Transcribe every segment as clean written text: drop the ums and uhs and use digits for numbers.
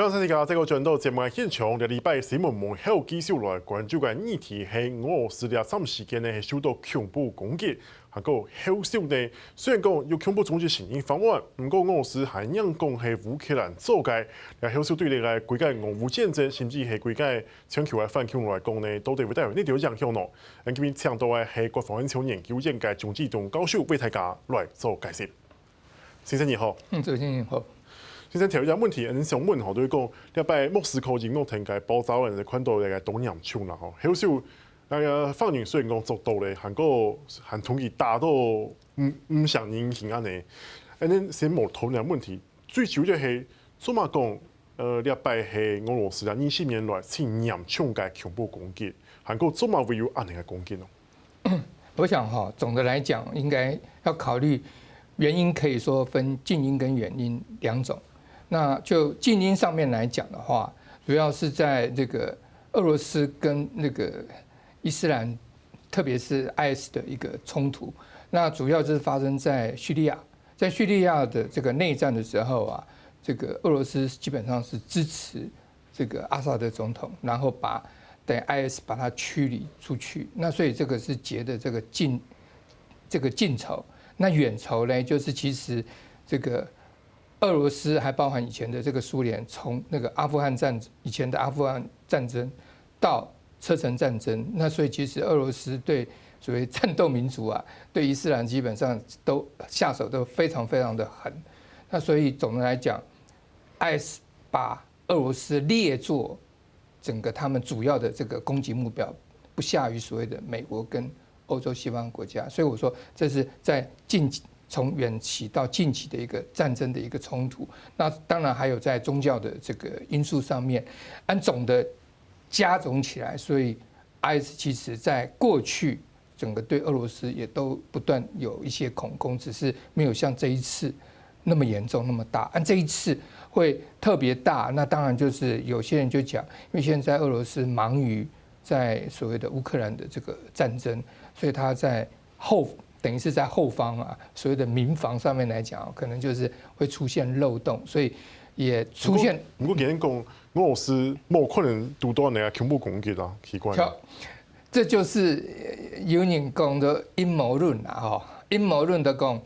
香港世界这个转到节目的现场，礼拜新闻幕后继续来关注嘅议题係俄羅斯呢三時間呢係受到恐怖攻擊，還有後續呢雖然講有恐怖組織承認方案，不過俄羅斯還樣講係烏克蘭做嘅，嗱後續對你嘅規個俄烏戰爭，甚至係規個全球嘅反恐來講呢，到底會帶有呢條影響咯？咁今日請到嘅係國防安全研究院嘅鍾志東教授為大家來做解釋。先生你好，主持人你好。先生，條一問題，你想問吼，就是講，禮拜莫斯科應用停嘅爆炸案，看到嘅東洋槍啦吼，後續那個放映雖然講做到咧，韓國還同意打到唔想認平安嘅，你先冇討論問題，最主要係做乜講？禮拜係俄羅斯啊20年來最嚴重嘅恐怖攻擊，韓國做乜會有安尼嘅攻擊咯？我想哈，總的來講，應該要考慮原因，可以說分近因跟遠因兩種。那就近因上面來講的話，主要是在這個俄羅斯跟那個伊斯蘭，特別是 IS 的一個衝突。那主要就是發生在敘利亞，在敘利亞的這個內戰的時候啊，這個俄羅斯基本上是支持這個阿薩德總統，然後等 IS 把它驅離出去。那所以這個是結的這個近仇。那遠仇呢，就是其實這個。俄羅斯還包含以前的這個蘇聯，從那個以前的阿富汗戰爭到車臣戰爭，那所以其實俄羅斯對所謂戰鬥民族啊，對伊斯蘭基本上都下手都非常非常的狠。那所以總的來講 ，IS 把俄羅斯列作整個他們主要的這個攻擊目標，不下於所謂的美國跟歐洲西方國家。所以我說，這是在從遠期到近期的一個戰爭的一個衝突，那當然還有在宗教的這個因素上面，按總的加總起來，所以 IS 其實在過去整個對俄羅斯也都不斷有一些恐攻，只是沒有像這一次那麼嚴重那麼大。按這一次會特別大，那當然就是有些人就講，因為現在俄羅斯忙於在所謂的烏克蘭的這個戰爭，所以他在等於是在後方啊，所謂的民防上面來講，可能就是會出現漏洞，所以也出現。不過，今天講俄羅斯冇可能獨到那個恐怖攻擊啊，奇怪。這就是有人講的陰謀論啊，哈，陰謀論的講，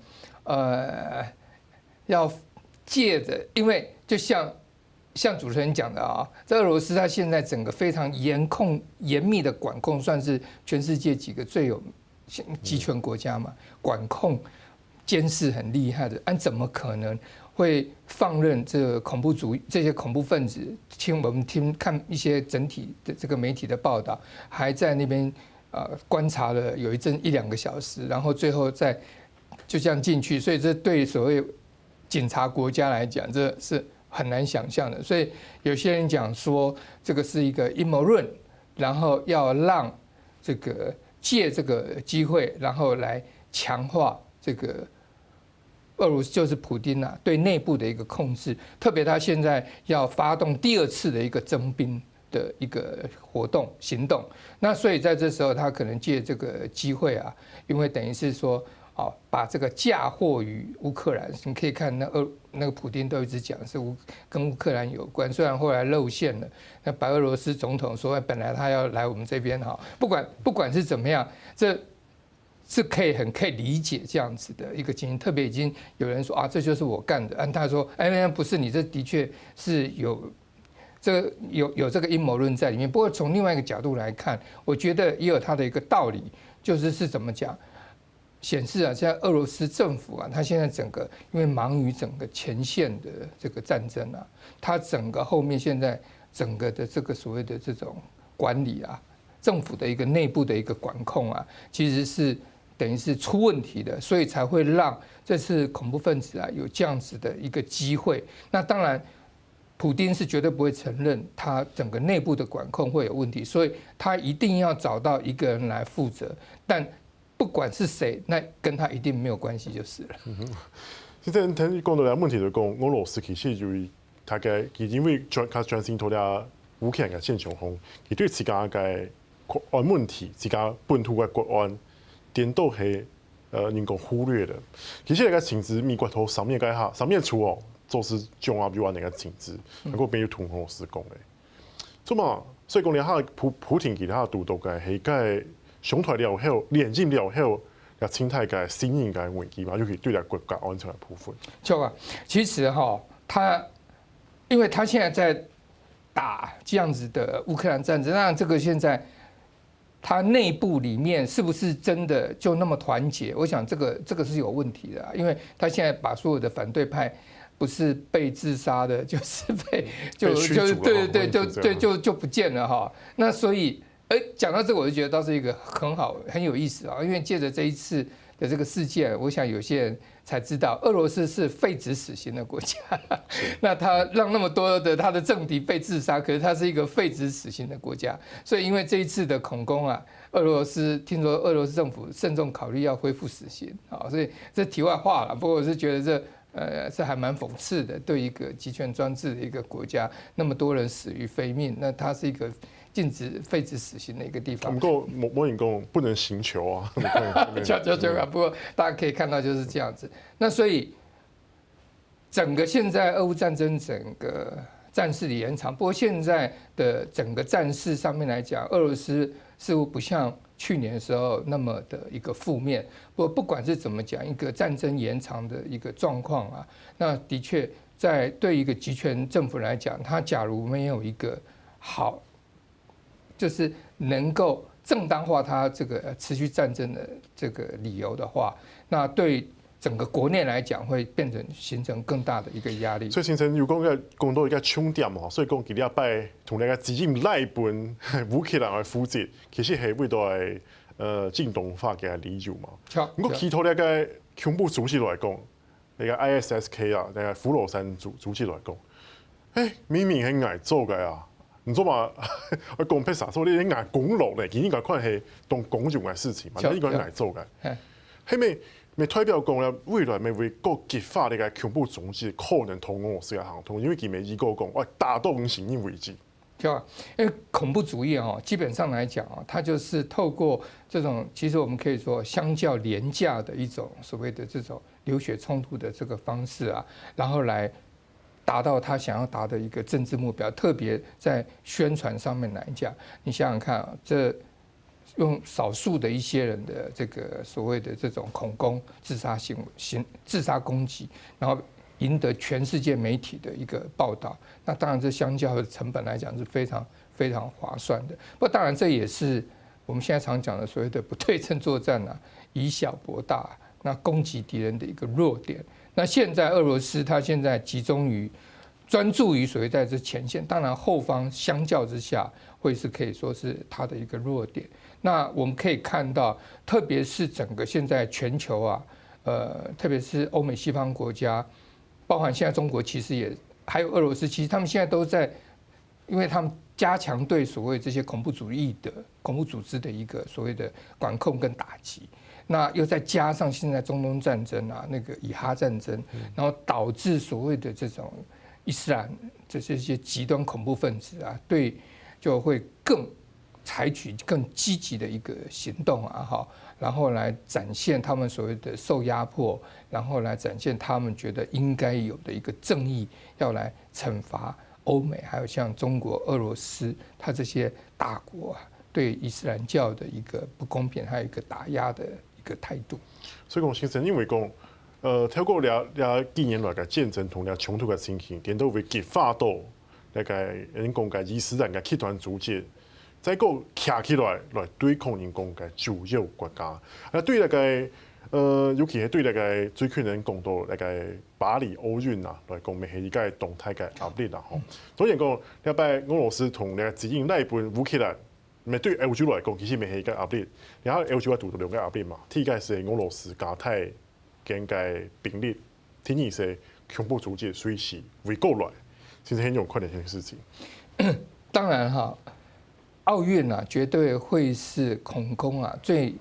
要借着，因為就像主持人講的啊，在俄羅斯，它現在整個非常嚴密的管控，算是全世界幾個最有。集權國家嘛，管控、監視很厲害的，怎麼可能會放任這個恐怖主義這些恐怖分子？我們看一些整體的這個媒體的報道，還在那邊觀察了有1、2個小時，然後最後再就這樣進去，所以這對所謂警察國家來講，這是很難想象的。所以有些人講說，這個是一個陰謀論，然後要讓這個。借這個機會，然後來強化這個俄羅斯，就是普丁啊，對內部的一個控制。特別他現在要發動第2次的一個徵兵的一個活動行動，那所以在這時候，他可能借這個機會啊，因為等於是說，把這個嫁禍於烏克蘭。你可以看那個普丁都一直講是跟烏克蘭有關，雖然後來露餡了。那白俄羅斯總統說，本來他要來我們這邊哈，不管是怎麼樣，這是可以理解這樣子的一個情形。特別已經有人說啊，這就是我幹的，他說哎，不是你，這的確是有這個陰謀論在裡面。不過從另外一個角度來看，我覺得也有它的一個道理，就是怎麼講。顯示啊，現在俄羅斯政府啊，他現在整個因為忙於整個前線的這個戰爭啊，他整個後面現在整個的這個所謂的這種管理啊，政府的一個內部的一個管控啊，其實是等於是出問題的，所以才會讓這次恐怖分子啊有這樣子的一個機會。那當然，普丁是絕對不會承認他整個內部的管控會有問題，所以他一定要找到一個人來負責，但。不管是誰，那跟他一定沒有關係就是了。現在聽講到嘅問題就講，俄羅斯其實就大概佢因為轉型到了烏克蘭嘅戰場上，佢對自家嘅國安問題、自家本土嘅國安，點都係人講忽略的。其實嚟個情資美國頭上面處哦，做是中啊，比如那个景致，能够变有同俄罗斯讲的。做嘛，所以讲你他普廷其他独独嘅係嘅上台了後，連任了後，也清太嘅新型嘅危機嘛，尤其對待國家安全嘅部分。就啊，其實哈，因為他現在在打這樣子的烏克蘭戰爭，那這個現在他內部裡面是不是真的就那麼團結？我想這個是有問題的，因為他現在把所有的反對派不是被自殺的，就是被就不見了哈。那所以，講到這個，我就覺得倒是一個很有意思啊，因為借着這一次的這個事件，我想有些人才知道，俄羅斯是廢止死刑的國家。那他讓那麼多的他的政敵被自殺，可是他是一個廢止死刑的國家。所以因為這一次的恐攻啊，聽說俄羅斯政府慎重考慮要恢復死刑啊，所以這題外話了。不過我是覺得這還蠻諷刺的，對一個集權專制的一個國家，那麼多人死於非命，那它是一個禁止廢止死刑的一個地方。不過某人講不能刑求啊，不過大家可以看到就是這樣子。那所以整個現在俄烏戰爭整個戰事的延長，不過現在的整個戰事上面來講，俄羅斯似乎不像去年的時候那麼的一個負面。不管是怎麼講，一個戰爭延長的一個狀況啊，那的確在對一個集權政府來講，它假如沒有一個好，就是能夠正當化它這個持續戰爭的這個理由的話，那對整個國內來講會形成更大的一個壓力。所以先生如果講到一個重點吼，所以講今禮拜同那個指引內本烏克蘭嘅負責，其實係為到係進動化嘅理由嘛。不過其他那個恐怖組織來講，那個 ISSK 啊，那個虎落山組織來講，明明係捱做嘅啊。你做嘛？我講譬啥？說你捱公路咧，已經個款係當公眾嘅事情嘛，你應該捱做嘅。係咪代表講咧，未來咪會個激發呢個恐怖組織可能同俄羅斯嘅行動，因為佢咪已個講，我打到跟形成危機。對啊，因為恐怖主義哦，基本上來講啊，它就是透過這種，其實我們可以說相較廉價的一種所謂的這種流血衝突的這個方式啊，然後來達到他想要達的一個政治目標，特別在宣傳上面來講，你想想看啊，這用少數的一些人的這個所謂的這種恐攻、自殺自殺攻擊，然後贏得全世界媒體的一個報道，那當然這相較的成本來講是非常非常划算的。不過當然這也是我們現在常講的所謂的不對稱作戰啊，以小博大，那攻擊敵人的一個弱點。那現在俄羅斯它現在集中於專注於所謂在這前線，當然後方相較之下會是可以說是它的一個弱點。那我們可以看到，特別是整個現在全球啊，特別是歐美西方國家，包含現在中國其實也還有俄羅斯，其實他們現在都在，因為他們加強對所謂這些恐怖主義的恐怖組織的一個所謂的管控跟打擊。那又再加上現在中東戰爭啊，那個以哈戰爭，然後導致所謂的這種伊斯蘭這些極端恐怖分子啊，對就會更採取更積極的一個行動啊，哈，然後來展現他們所謂的受壓迫，然後來展現他們覺得應該有的一個正義，要來懲罰歐美，還有像中國、俄羅斯，他這些大國啊，對伊斯蘭教的一個不公平，還有一個打壓的個態度，所以講先生，因為講，透過幾年來嘅戰爭同衝突嘅情形，點都會激發到那個人講嘅伊斯蘭嘅極端組織，再個站起來對抗人講嘅主要國家。啊，對那個尤其係對那個最近人講到那個巴黎奧運啊來講，咪係一個動態嘅壓力啦。吼，所以講，禮拜俄羅斯同那個指引內本烏克蘭。咪對歐洲來講，其實咪係一個壓力。然後歐洲係遇到兩個壓力嘛，第一個是俄羅斯加太嘅嘅兵力，第二是恐怖組織隨時圍過來，其實很有可能性的事情。當然哈，奧運啊，絕對會是恐攻啊最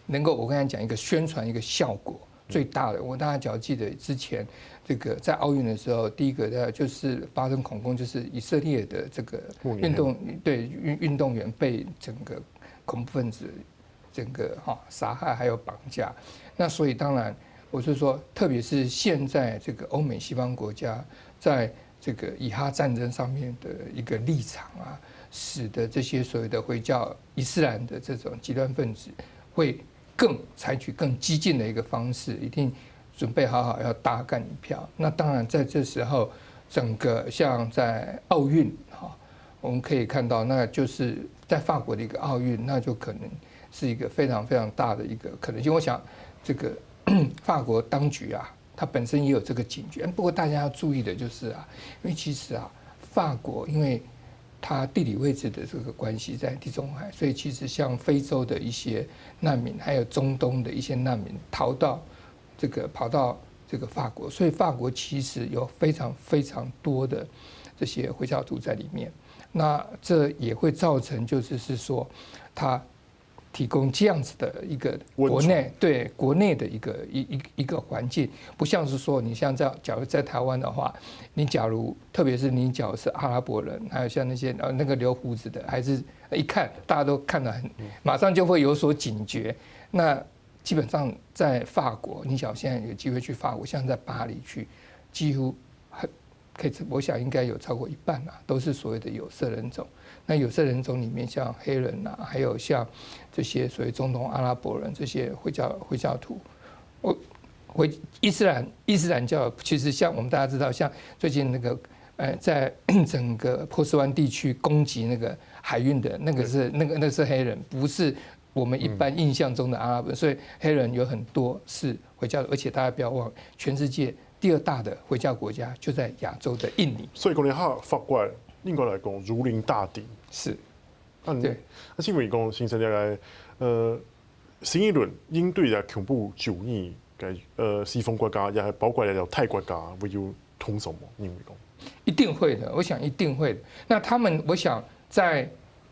能夠我剛才講一個宣傳一個效果最大的。我大家只要記得之前這個在奧運的時候，第一個呢就是發生恐攻，就是以色列的這個運動員被整個恐怖分子整個殺害還有綁架。那所以當然我是说，特别是现在这个欧美西方国家在这个以哈战争上面的一个立场啊，使得这些所谓的回教伊斯兰的这种极端分子会采取更激进的一个方式，一定准备好要大干一票。那当然在这时候，整个像在奥运哈，我们可以看到，那就是在法国的一个奥运，那就可能是一个非常非常大的一个可能性。我想这个法国当局啊，它本身也有这个警觉。不过大家要注意的就是啊，因为其实啊，法国因为它地理位置的这个关系在地中海，所以其实像非洲的一些难民，还有中东的一些难民跑到这个法国，所以法国其实有非常非常多的这些回教徒在里面。那这也会造成就是说，它提供这样子的一个国内的一个环境，不像是说你像假如在台湾的话，你假如特别是你假如是阿拉伯人，还有像那些那个留胡子的，还是一看大家都看得很，马上就会有所警觉。那基本上在法国，你想现在有机会去法国，像在巴黎去，几乎可以，我想应该有超过一半啊，都是所谓的有色人种。那有色人种里面，像黑人啊，还有像这些所谓中东阿拉伯人这些回教徒，伊斯兰教，其实像我们大家知道，像最近那个在整个波斯湾地区攻击那个海运的那个是黑人，不是我们一般印象中的阿拉伯人，所以黑人有很多是回教的，而且大家不要忘，全世界第2大的回教国家就在亚洲的印尼。所以讲，你哈法国应该来讲如临大敌。是，对。那因为讲形成了新一轮应对的恐怖主义嘅西方国家，也係包括了泰國家，會要通什麼？認為講一定會的，我想一定會的。那他們，我想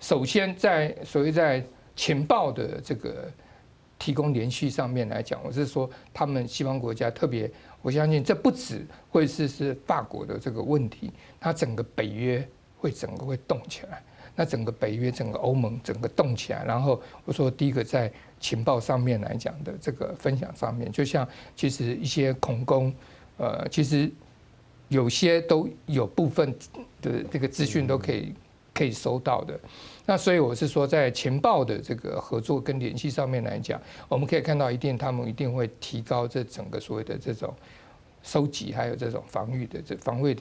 首先在所謂在情報的這個提供連續上面來講，我是說，他們西方國家特別，我相信這不止會是法國的這個問題，它整個北約整個會動起來。那整個北約、整個歐盟整個動起來，然後我說第一個在情報上面來講的這個分享上面，就像其實一些恐攻，其實有些都有部分的這個資訊都可以收到的。那所以我是說，在情報的這個合作跟聯繫上面來講，我們可以看到他們一定會提高這整個所謂的這種收集還有這種防衛的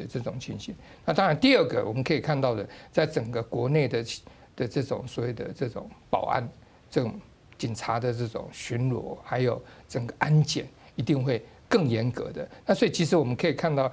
這種情形。那當然，第二個我們可以看到的，在整個國內的這種所謂的這種保安、這種警察的這種巡邏，還有整個安檢，一定會更嚴格的。那所以其實我們可以看到。